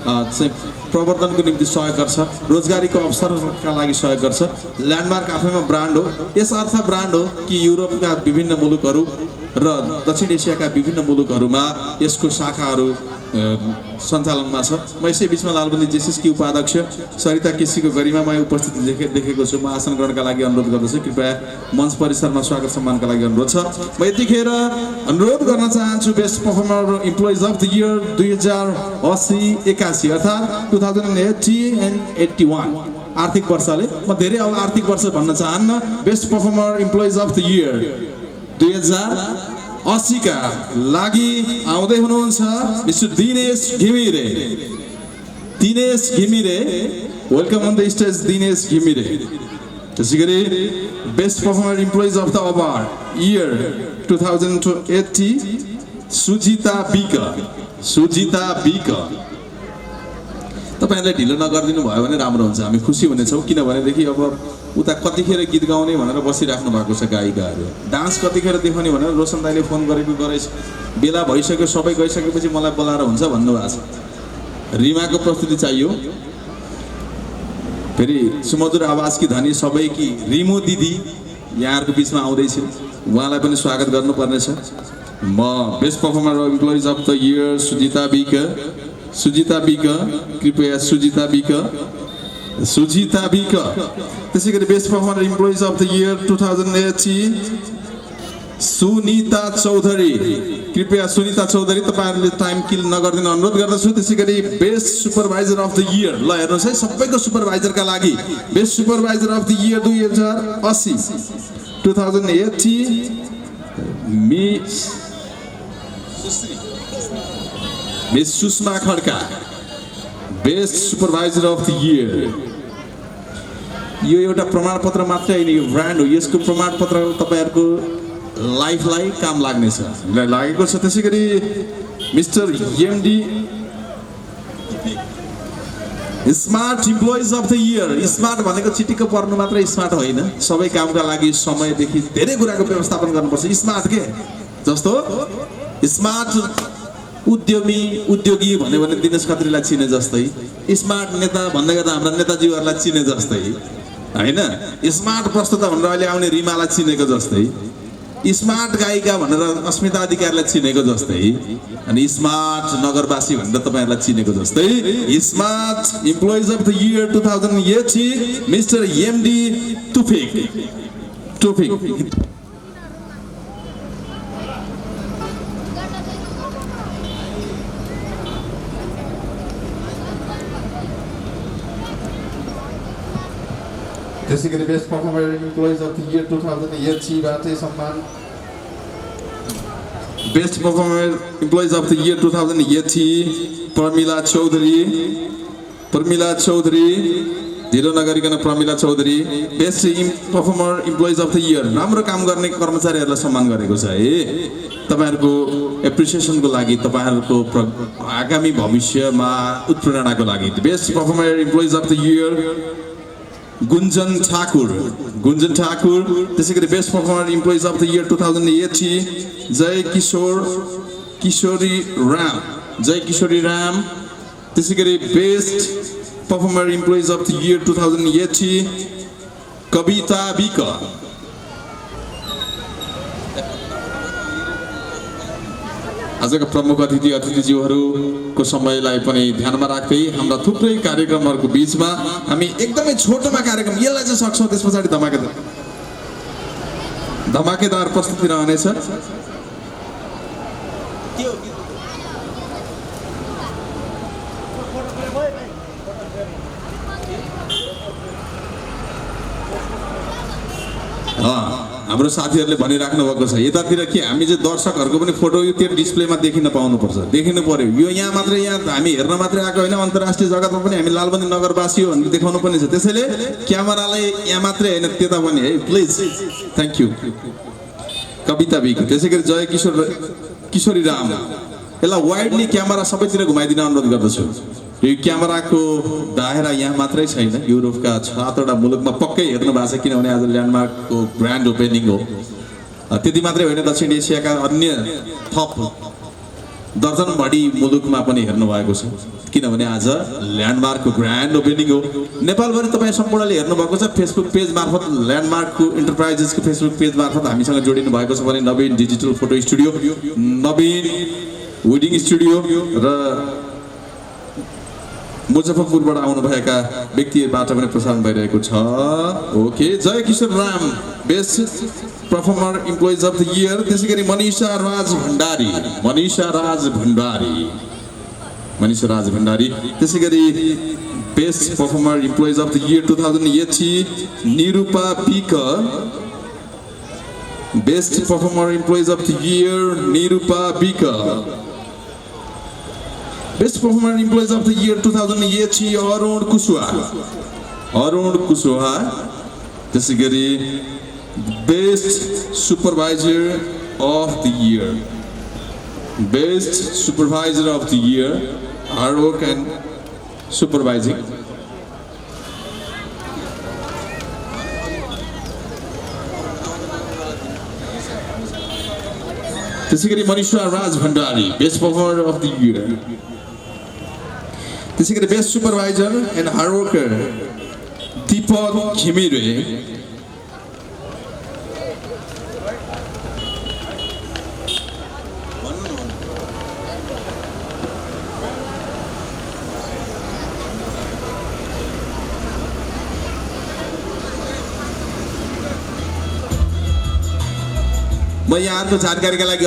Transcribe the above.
चाहिँ प्रवर्धनको निम्ति सहयोग गर्छ, रोजगारीको अवसरका लागि सहयोग गर्छ। ल्यान्डमार्क आफैमा ब्रान्ड हो। यस अर्थ ब्रान्ड हो कि युरोपका विभिन्न मुलुकहरू र दक्षिण एसियाका विभिन्न मुलुकहरूमा यसको शाखाहरू सञ्चालनमा छ। म यसै बिचमा लालबन्दी जेसिसकी उपाध्यक्ष सरिता केसीको गरिमामय उपस्थिति देखेको छु। म आसन ग्रहणका लागि अनुरोध गर्दछु। कृपया मञ्च परिसरमा स्वागत सम्मानका लागि अनुरोध छ। म यतिखेर अनुरोध गर्न चाहन्छु best performer employees of the year 2080-81 अर्थात् 2080 and 81 आर्थिक वर्षले। म धेरै अब आर्थिक वर्ष भन्न चाहन्न। Best performer employees of the year 2080 का लागि आउँदै हुनुहुन्छ mister Dinesh Ghimire. Dinesh Ghimire, welcome on the stage Dinesh Ghimire. त्यसैगरी best performer employees of the award year 2080 Sujita Bik. Sujita बिक, तपाईहरुले ढिलो नगरिदिनु भयो भने राम्रो हुन्छ, हामी खुसी हुनेछौँ। किनभनेदेखि अब उता कतिखेर गीत गाउने भनेर बसिराख्नु भएको छ गायिकाहरू, डान्स कतिखेर देखाउने भनेर रोशन दाइले फोन गरेको गरेछ, बेला भइसक्यो सबै गइसकेपछि मलाई बोलाएर हुन्छ भन्नुभएको छ। रिमाको प्रस्तुति चाहियो। फेरि सुमधुर आवाजकी धनी सबैकी रिमो दिदी यहाँहरूको बिचमा आउँदैछ, उहाँलाई पनि स्वागत गर्नुपर्नेछ। म best performer employees of the year Sujita Bik. Sujita Bik, कृपया सुजिता बिक। सुजिता बिक। त्यसैगरी best performer employees of the year 2080 Sunita Chaudhary. कृपया सुनिता चौधरी, तपाईहरुले टाइम किल नगर्दिन अनुरोध गर्दछु। त्यसैगरी best supervisor of the year, ल हेर्नुहोस् है सबैको सुपरभाइजरका लागि best supervisor of the year 2080 miss Sushma Khadka, best supervisor of the year. यो एउटा प्रमाणपत्र मात्रै होइन, यो ब्रान्ड हो। यसको प्रमाणपत्र तपाईहरुको लाइफलाई काम लाग्नेछ, लागेको छ। त्यसैगरी mister MD smart employees of the year. Smart भनेको चिटिक्क पर्नु मात्रै स्मार्ट होइन, सबै कामका लागि समयदेखि धेरै कुराको व्यवस्थापन गर्नुपर्छ। स्मार्ट के जस्तो स्मार्ट उद्योगी भन्यो भने दिनेश खत्रीलाई चिने जस्तै, स्मार्ट नेता भन्दै गर्दा हाम्रा नेताजीहरूलाई चिने जस्तै होइन, स्मार्ट प्रस्तुता भनेर अहिले आउने रिमालाई चिनेको जस्तै, स्मार्ट गायिका भनेर अस्मिता अधिकारीलाई चिनेको जस्तै, अनि स्मार्ट नगरवासी भनेर तपाईहरुलाई चिनेको जस्तै smart employees of the year 2080 mister MD Tufik. त्यसैगरी best performer employees of the year 2080 बाटै सम्मान best performer employees of the year 2080 Pramila Chaudhary. Pramila Chaudhary, ढिलो नगरिकन Pramila Chaudhary. Best performer employees of the year, राम्रो काम गर्ने कर्मचारीहरूलाई सम्मान गरेको छ है। तपाईहरुको एप्रिसिएसनको लागि, तपाईहरुको आगामी भविष्यमा उत्प्रेरणाको लागि। Best performer employees of the year Gunjan Thakur. Gunjan Thakur. त्यसैगरी best performer employees of the year 2080 Jay Kishori Ram. Jay Kishori Ram. त्यसैगरी best performer employees of the year 2080 Kavita Bik. आजका प्रमुख अतिथिज्यूहरूको समयलाई पनि ध्यानमा राख्दै हाम्रा थुप्रै कार्यक्रमहरूको बीचमा हामी एकदमै छोटोमा कार्यक्रम यसलाई चाहिँ सक्छौँ, त्यस पछाडि धमाकेदार प्रस्तुति रहनेछ। हाम्रो साथीहरूले भनिराख्नु भएको छ यतातिर कि हामी चाहिँ दर्शकहरूको पनि फोटो त्यो डिस्प्लेमा देखिन पाउनुपर्छ, देखिनु पर्यो। यो यहाँ मात्रै, यहाँ हामी हेर्न मात्रै आएको होइन, अन्तर्राष्ट्रिय जगतमा पनि हामी लालबन्दी नगरवासी हो भनेर देखाउनु पनि छ। त्यसैले क्यामेरालाई यहाँ मात्रै होइन त्यता पनि है, प्लिज। Thank you. कविता बिक। त्यसैगरी जय किशोरी राम। यसलाई वाइडली क्यामेरा सबैतिर घुमाइदिन अनुरोध गर्दछु। यो क्यामेराको दायरा यहाँ मात्रै छैन, युरोपका 7वटा मुलुकमा पक्कै हेर्नु भएको छ, किनभने आज ल्यान्डमार्कको ब्रान्ड ओपेनिङ हो। त्यति मात्रै होइन, दक्षिण एसियाका अन्य थप दर्जन बढी मुलुकमा पनि हेर्नु भएको छ किनभने आज ल्यान्डमार्कको ग्रान्ड ओपनिङ हो नेपालभरि तपाईँ सम्पूर्णले हेर्नु भएको छ फेसबुक पेज मार्फत ल्यान्डमार्कको इन्टरप्राइजेसको फेसबुक पेज मार्फत हामीसँग जोडिनु भएको छ भने Naveen digital photo studio Naveen wedding studio र मुजफ्फरपुरबाट आउनुभएका व्यक्तिबाट पनि प्रसारण भइरहेको छ okay Jay Kishore Ram best performer employees of the year त्यसैगरी मनिषा राज भण्डारी त्यसैगरी best performer employees of the year 2080 Nirupa पिक best performer employees of the year Nirupa बिक best performer employees of the year 2080 Arun Kushwaha त्यसैगरी best supervisor of the year hard work and सुपरभाइजिङ त्यसैगरी Manisha Raj Bhandari best performer of the year त्यसैगरी best supervisor and hard worker Deepak Ghimire म यहाँको जानकारीका लागि